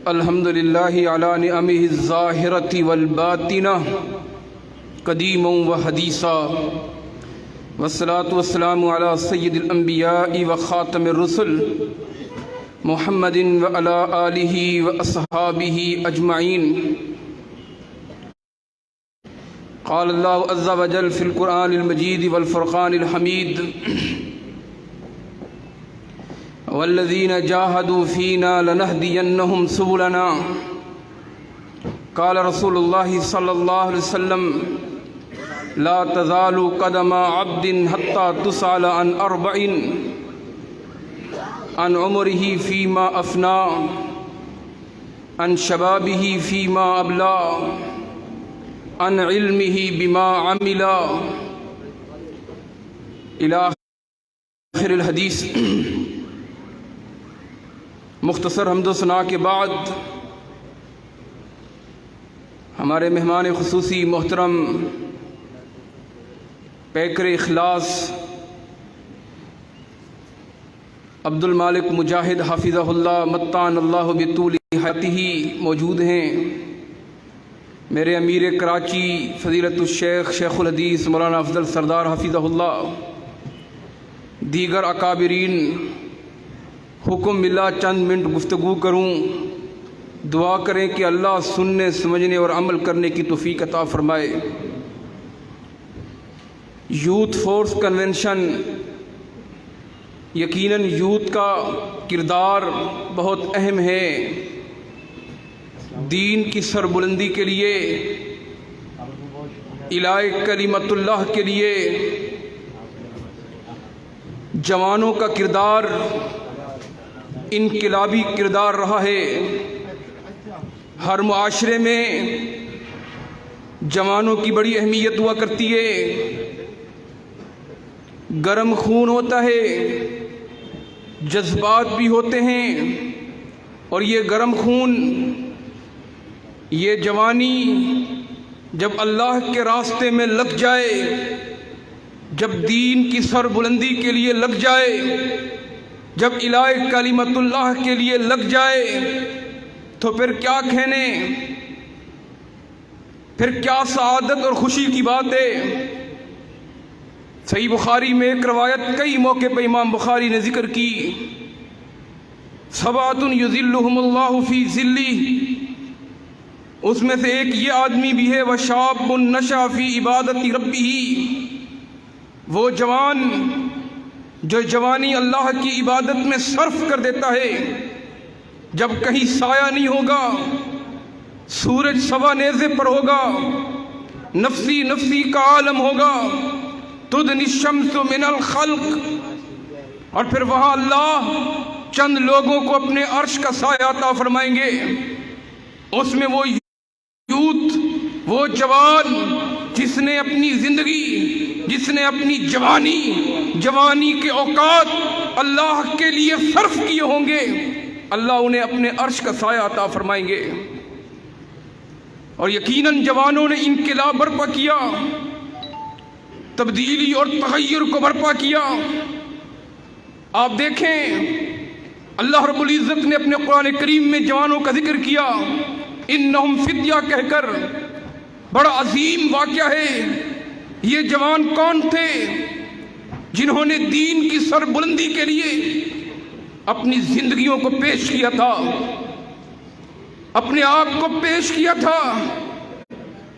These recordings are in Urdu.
الحمد للہ علی نعمہ الظاہرۃ والباطنہ قدیما وحدیثا والصلاة والسلام علی سید الانبیاء وخاتم الرسل محمد وعلی آلہ واصحابہ اجمعین. قال اللہ عز وجل فی القرآن المجید والفرقان الحمید: والذین جاہدوا فینا لنہدینہم سبلنا. قال رسول اللہ صلی اللہ علیہ وسلم: لا تزال قدم عبد حتی تسأل عن اربع: عن عمرہ فیما افنا، عن شبابہ فیما ابلا، عن علمہ بما عمل، الی آخر الحدیث. مختصر حمد و ثنا کے بعد ہمارے مہمان خصوصی محترم پیکر اخلاص عبد المالک مجاہد حافظہ اللہ متان اللہ بطول حیاتہ موجود ہیں. میرے امیر کراچی فضیلت الشیخ شیخ الحدیث مولانا افضل سردار حافظہ اللہ، دیگر اکابرین. حکم ملا چند منٹ گفتگو کروں. دعا کریں کہ اللہ سننے سمجھنے اور عمل کرنے کی توفیق عطا فرمائے. یوتھ فورس کنونشن، یقیناً یوتھ کا کردار بہت اہم ہے. دین کی سربلندی کے لیے، اعلاء کلمت اللہ کے لیے جوانوں کا کردار انقلابی کردار رہا ہے. ہر معاشرے میں جوانوں کی بڑی اہمیت ہوا کرتی ہے. گرم خون ہوتا ہے، جذبات بھی ہوتے ہیں، اور یہ گرم خون، یہ جوانی جب اللہ کے راستے میں لگ جائے، جب دین کی سربلندی کے لیے لگ جائے، جب اعلاء کلمت اللہ کے لیے لگ جائے، تو پھر کیا کہنے، پھر کیا سعادت اور خوشی کی بات ہے. صحیح بخاری میں ایک روایت کئی موقع پہ امام بخاری نے ذکر کی: سبعۃ یظلھم اللہ فی ظلہ. اس میں سے ایک یہ آدمی بھی ہے: وشاب نشأ فی عبادت ربہ. وہ جوان جو جوانی اللہ کی عبادت میں صرف کر دیتا ہے، جب کہیں سایہ نہیں ہوگا، سورج سوا نیزے پر ہوگا، نفسی نفسی کا عالم ہوگا، تدنی الشمس من الخلق، اور پھر وہاں اللہ چند لوگوں کو اپنے عرش کا سایہ عطا فرمائیں گے. اس میں وہ یوتھ، وہ جوان جس نے اپنی زندگی، جس نے اپنی جوانی کے اوقات اللہ کے لیے صرف کیے ہوں گے، اللہ انہیں اپنے عرش کا سایہ عطا فرمائیں گے. اور یقیناً جوانوں نے انقلاب برپا کیا، تبدیلی اور تغیر کو برپا کیا. آپ دیکھیں، اللہ رب العزت نے اپنے قرآن کریم میں جوانوں کا ذکر کیا، انہم فتیہ کہہ کر. بڑا عظیم واقعہ ہے. یہ جوان کون تھے؟ جنہوں نے دین کی سربلندی کے لیے اپنی زندگیوں کو پیش کیا تھا، اپنے آپ کو پیش کیا تھا.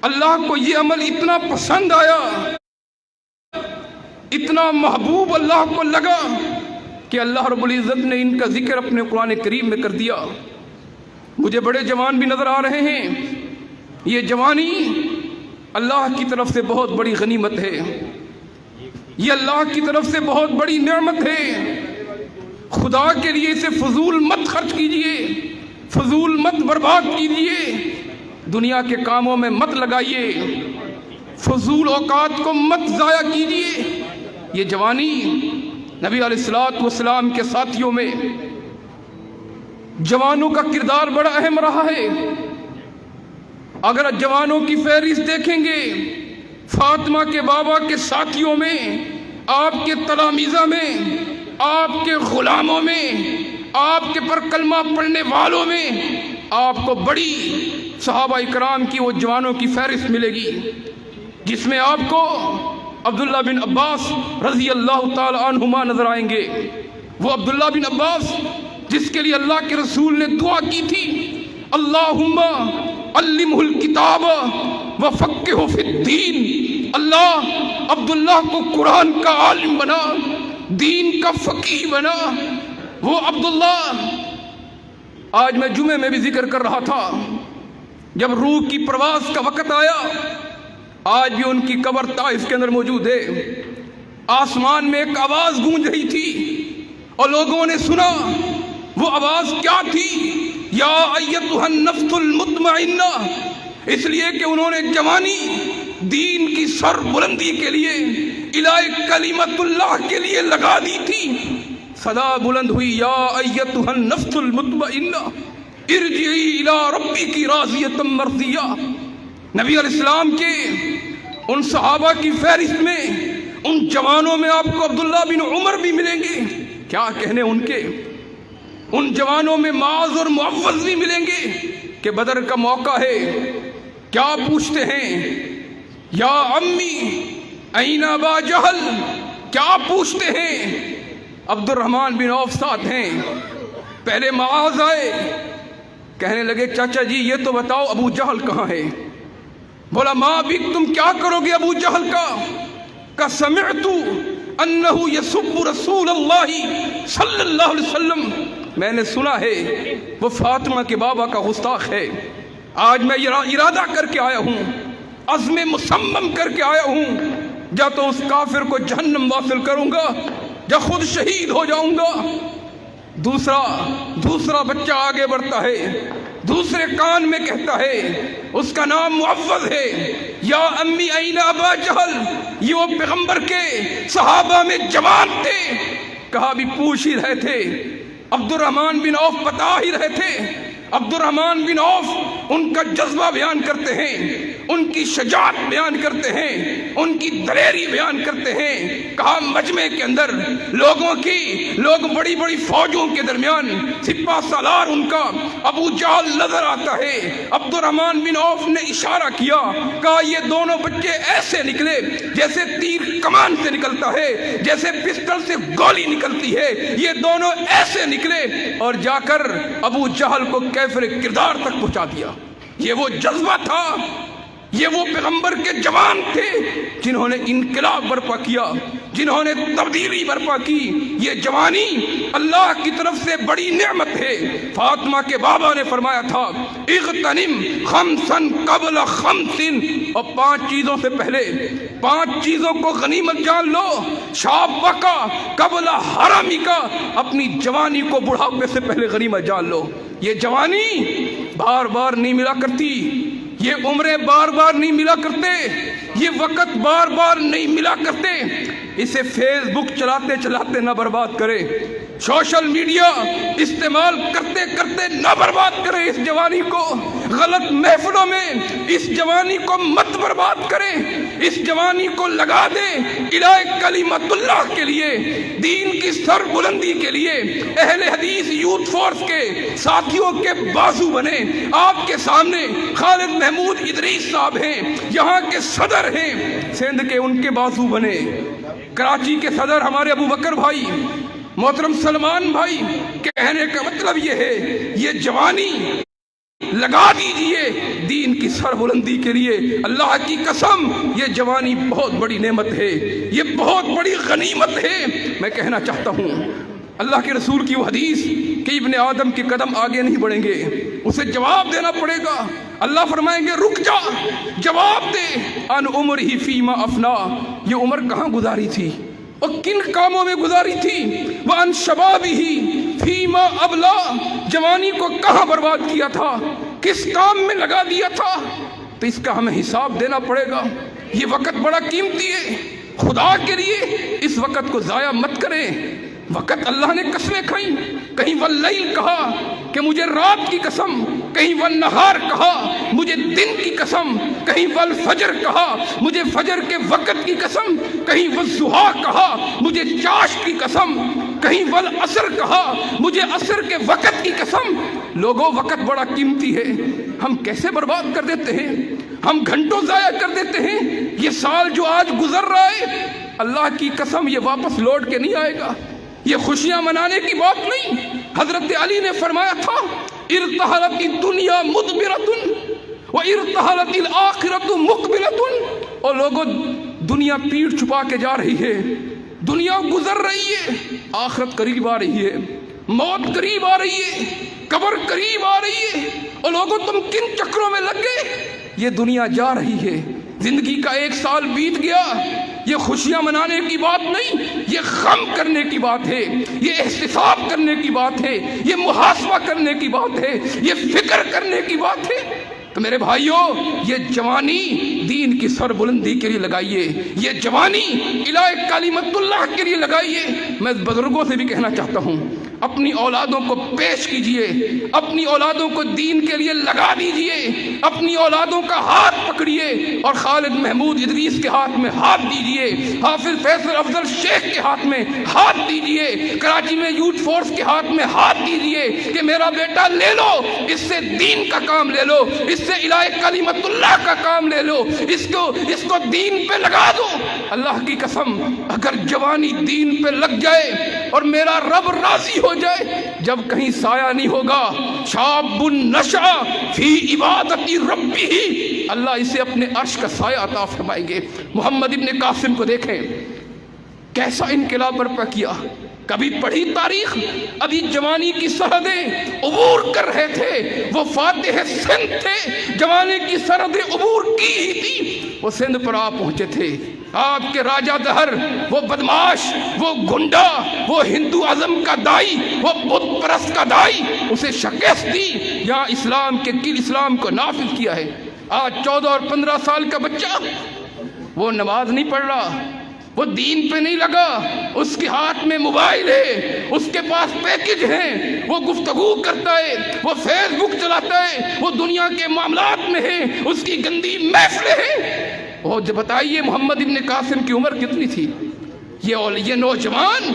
اللہ کو یہ عمل اتنا پسند آیا، اتنا محبوب اللہ کو لگا کہ اللہ رب العزت نے ان کا ذکر اپنے قرآن کریم میں کر دیا. مجھے بڑے جوان بھی نظر آ رہے ہیں. یہ جوانی اللہ کی طرف سے بہت بڑی غنیمت ہے، یہ اللہ کی طرف سے بہت بڑی نعمت ہے. خدا کے لیے اسے فضول مت خرچ کیجئے، فضول مت برباد کیجئے، دنیا کے کاموں میں مت لگائیے، فضول اوقات کو مت ضائع کیجئے. یہ جوانی نبی علیہ الصلوۃ والسلام کے ساتھیوں میں جوانوں کا کردار بڑا اہم رہا ہے. اگر جوانوں کی فہرست دیکھیں گے، فاطمہ کے بابا کے ساتھیوں میں، آپ کے تلامیذہ میں، آپ کے غلاموں میں، آپ کے پر کلمہ پڑھنے والوں میں آپ کو بڑی صحابہ اکرام کی وہ جوانوں کی فہرست ملے گی، جس میں آپ کو عبداللہ بن عباس رضی اللہ تعالی عنہما نظر آئیں گے۔ وہ عبداللہ بن عباس جس کے لیے اللہ کے رسول نے دعا کی تھی، اللہم علمہ الکتاب وفقہہ فی الدین، اللہ عبداللہ کو قرآن کا عالم بنا، دین کا فقیہ بنا۔ وہ عبداللہ، آج میں جمعے میں بھی ذکر کر رہا تھا، جب روح کی پرواز کا وقت آیا، آج بھی ان کی قبر طائف کے اندر موجود ہے، آسمان میں ایک آواز گونج رہی تھی اور لوگوں نے سنا۔ وہ آواز کیا تھی؟ یا ایتھا النفس المطمئنہ، اس لیے کہ انہوں نے جوانی دین کی سر بلندی کے لیے، الہ کلمت اللہ کے لیے لگا دی تھی۔ صدا بلند ہوئی، یا ایتھا النفس المطمئنہ ارجعی الی ربک راضیۃ مرضیہ۔ نبی علیہ السلام کے ان صحابہ کی فہرست میں، ان جوانوں میں آپ کو عبداللہ بن عمر بھی ملیں گے، کیا کہنے ان کے۔ ان جوانوں میں معاذ اور معوذ بھی ملیں گے کہ بدر کا موقع ہے، کیا پوچھتے ہیں؟ یا امی این ابا جہل، کیا پوچھتے ہیں؟ عبد الرحمن بن عوف ساتھ ہیں۔ پہلے معاذ آئے، کہنے لگے چاچا جی یہ تو بتاؤ ابو جہل کہاں ہے؟ بولا ماں بھی تم کیا کرو گے ابو جہل کا سمعت انہ یسب رسول اللہ صلی اللہ علیہ وسلم، میں نے سنا ہے وہ فاطمہ کے بابا کا گستاخ ہے۔ آج میں ارادہ کر کے آیا ہوں، عزم مصمم کر کے آیا ہوں، یا تو اس کافر کو جہنم واصل کروں گا یا خود شہید ہو جاؤں گا۔ دوسرا بچہ آگے بڑھتا ہے، دوسرے کان میں کہتا ہے، اس کا نام معوذ ہے، یا امی این ابا جہل، یہ وہ پیغمبر کے صحابہ میں جوان تھے، کہا بھی پوچھ ہی رہے تھے، عبد الرحمن بن عوف بتا ہی رہے تھے۔ عبد الرحمن بن عوف ان کا جذبہ بیان کرتے ہیں، ان کی شجاعت بیان کرتے ہیں، ان کی دلیری بیان کرتے ہیں۔ کہا مجمع کے اندر لوگ بڑی بڑی فوجوں کے درمیان سپہ سالار ان کا ابو جہل نظر آتا ہے۔ عبد الرحمن بن عوف نے اشارہ کیا، کہا یہ دونوں بچے ایسے نکلے جیسے تیر کمان سے نکلتا ہے، جیسے پسٹل سے گولی نکلتی ہے، یہ دونوں ایسے نکلے، اور جا کر ابو جہل کو کیفر کردار تک پہنچا دیا۔ یہ وہ جذبہ تھا، یہ وہ پیغمبر کے جوان تھے جنہوں نے انقلاب برپا کیا، جنہوں نے تبدیلی برپا کی۔ یہ جوانی اللہ کی طرف سے بڑی نعمت ہے۔ فاطمہ کے بابا نے فرمایا تھا اغتنم خمسن قبل خمسن، اور 5 چیزوں سے پہلے 5 چیزوں کو غنیمت جان لو۔ شابک قبل حرمک، اپنی جوانی کو بڑھاپے سے پہلے غنیمت جان لو۔ یہ جوانی بار بار نہیں ملا کرتی، یہ عمریں بار بار نہیں ملا کرتے، یہ وقت بار بار نہیں ملا کرتے۔ اسے فیس بک چلاتے چلاتے نہ برباد کرے، سوشل میڈیا استعمال کرتے کرتے نہ برباد کرے اس جوانی کو، غلط محفلوں میں اس جوانی کو مت برباد کرے، اس جوانی کو لگا دے الہ کلمت اللہ کے لیے، دین کی سر بلندی کے لیے، اہل حدیث یوتھ فورس کے ساتھیوں کے بازو بنے۔ آپ کے سامنے خالد محمود ادریس صاحب ہیں، یہاں کے صدر ہیں سندھ کے، ان کے بازو بنے۔ کراچی کے صدر ہمارے ابو بکر بھائی، محترم سلمان بھائی، کہنے کا مطلب یہ ہے یہ جوانی لگا دیجئے دین کی سر بلندی کے لیے۔ اللہ کی قسم یہ جوانی بہت بڑی نعمت ہے، یہ بہت بڑی غنیمت ہے۔ میں کہنا چاہتا ہوں اللہ کے رسول کی وہ حدیث کہ ابن آدم کے قدم آگے نہیں بڑھیں گے، اسے جواب دینا پڑے گا۔ اللہ فرمائیں گے رک جا، جواب دے، ان عمرہ فیما افنا، یہ عمر کہاں گزاری تھی اور کن کاموں میں گزاری تھی، وَأَن شَبَابِهِ فِيمَا أَبْلَى، جوانی کو کہاں برباد کیا تھا، کس کام میں لگا دیا تھا، تو اس کا ہمیں حساب دینا پڑے گا۔ یہ وقت بڑا قیمتی ہے، خدا کے لیے اس وقت کو ضائع مت کریں۔ وقت اللہ نے قسمیں کھائیں، کہیں واللیل کہا کہ مجھے رات کی قسم، کہیں والنہار کہا مجھے دن کی قسم، کہیں والفجر کہا مجھے فجر کے وقت کی قسم، کہیں والضحیٰ کہا مجھے چاشت کی قسم، کہیں والعصر کہا، مجھے عصر کے وقت کی قسم۔ لوگوں وقت بڑا قیمتی ہے، ہم کیسے برباد کر دیتے ہیں، ہم گھنٹوں ضائع کر دیتے ہیں۔ یہ سال جو آج گزر رہا ہے، اللہ کی قسم یہ واپس لوٹ کے نہیں آئے گا، یہ خوشیاں منانے کی بات نہیں۔ حضرت علی نے فرمایا تھا ارتحلت الدنیا مدبرۃ وارتحلت الآخرۃ مقبلۃ۔ اور لوگوں دنیا پیٹھ چھپا کے جا رہی ہے، دنیا گزر رہی ہے، آخرت قریب آ رہی ہے، موت قریب آ رہی ہے، قبر قریب آ رہی ہے۔ اور لوگوں تم کن چکروں میں لگ گئے؟ یہ دنیا جا رہی ہے، زندگی کا 1 سال بیت گیا۔ یہ خوشیاں منانے کی بات نہیں، یہ غم کرنے کی بات ہے، یہ احتساب کرنے کی بات ہے، یہ محاسبہ کرنے کی بات ہے، یہ فکر کرنے کی بات ہے۔ تو میرے بھائیوں، یہ جوانی دین کی سر بلندی کے لیے لگائیے، یہ جوانی الہ کلمت اللہ کے لیے لگائیے۔ میں بزرگوں سے بھی کہنا چاہتا ہوں، اپنی اولادوں کو پیش کیجئے، اپنی اولادوں کو دین کے لیے لگا دیجئے، اپنی اولادوں کا ہاتھ پکڑیے اور خالد محمود ادریس کے ہاتھ میں ہاتھ دیجئے، حافظ فیصل افضل شیخ کے ہاتھ میں ہاتھ دیجئے، کراچی میں یوتھ فورس کے ہاتھ میں ہاتھ دیجئے کہ میرا بیٹا لے لو، اس سے دین کا کام لے لو، اس سے الہ کلمت اللہ کا کام لے لو، اس کو دین پہ لگا دو۔ اللہ کی قسم اگر جوانی دین پہ لگ جائے اور میرا رب راضی ہو جائے، جب کہیں سایہ نہیں ہوگا، شاب نشا فی عبادت ربہ، اللہ اسے اپنے عرش کا سایہ عطا فرمائیں گے۔ محمد ابن قاسم کو دیکھیں کیسا انقلاب برپا کیا۔ کبھی پڑھی تاریخ؟ ابھی جوانی کی سرحدیں عبور کر رہے تھے، وہ فاتح سندھ تھے، جوانی کی سرحدیں عبور کی ہی تھی، وہ سندھ پر آ پہنچے تھے۔ آپ کے راجہ دہر، وہ بدماش، وہ گنڈا، وہ ہندو ازم کا دائی، وہ بت پرست کا دائی، اسے شکست دی، یہاں اسلام کو نافذ کیا ہے۔ آج 14 اور 15 سال کا بچہ وہ نماز نہیں پڑھ رہا، وہ دین پہ نہیں لگا، اس کے ہاتھ میں موبائل ہے، اس کے پاس پیکج ہیں، وہ گفتگو کرتا ہے، وہ فیس بک چلاتا ہے، وہ دنیا کے معاملات میں ہے، اس کی گندی محفلیں ہیں۔ اور بتائیے محمد ابن قاسم کی عمر کتنی تھی؟ یہ نوجوان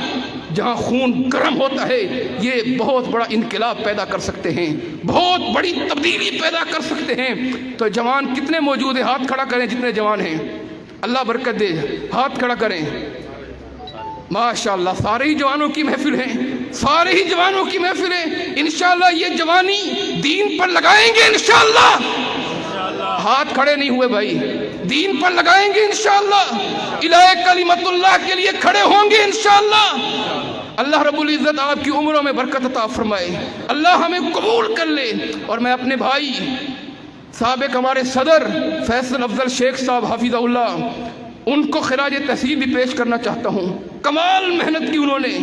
جہاں خون گرم ہوتا ہے، یہ بہت بڑا انقلاب پیدا کر سکتے ہیں، بہت بڑی تبدیلی پیدا کر سکتے ہیں۔ تو جوان کتنے موجود ہیں؟ ہاتھ کھڑا کریں جتنے جوان ہیں، اللہ برکت دے، ہاتھ کھڑا کریں۔ ماشاءاللہ سارے ہی جوانوں کی محفل ہیں، سارے ہی جوانوں کی محفل ہیں۔ انشاءاللہ یہ جوانی دین پر لگائیں گے انشاءاللہ۔ ہاتھ کھڑے نہیں ہوئے بھائی، دین پر لگائیں گے انشاءاللہ، الہ کلمت اللہ کے لیے کھڑے ہوں گے انشاءاللہ۔ اللہ رب العزت آپ کی عمروں میں برکت عطا فرمائے، اللہ ہمیں قبول کر لے۔ اور میں اپنے بھائی سابق ہمارے صدر فیصل افضل شیخ صاحب حفظہ اللہ، ان کو خراج تحسین بھی پیش کرنا چاہتا ہوں۔ کمال محنت کی انہوں نے،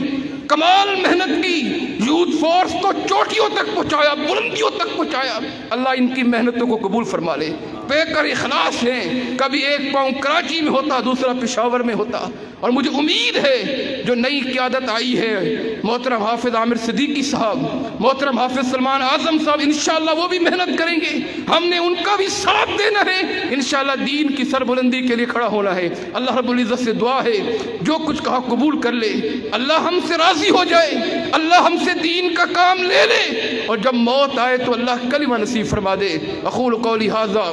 کمال محنت کی، یوتھ فورس کو چوٹیوں تک پہنچایا، بلندیوں تک پہنچایا۔ اللہ ان کی محنتوں کو قبول فرما لے۔ بے کر اخلاص ہیں، کبھی ایک پاؤں کراچی میں ہوتا، دوسرا پشاور میں ہوتا۔ اور مجھے امید ہے جو نئی قیادت آئی ہے، محترم حافظ عامر صدیقی صاحب، محترم حافظ سلمان اعظم صاحب، انشاءاللہ وہ بھی محنت کریں گے، ہم نے ان کا بھی ساتھ دینا ہے، انشاءاللہ دین کی سربلندی کے لیے کھڑا ہونا ہے۔ اللہ رب العزت سے دعا ہے جو کچھ کہا قبول کر لے، اللہ ہم سے راضی ہو جائے، اللہ ہم سے دین کا کام لے لے، اور جب موت آئے تو اللہ کلمہ نصیب فرما دے۔ اقول قولی ھذا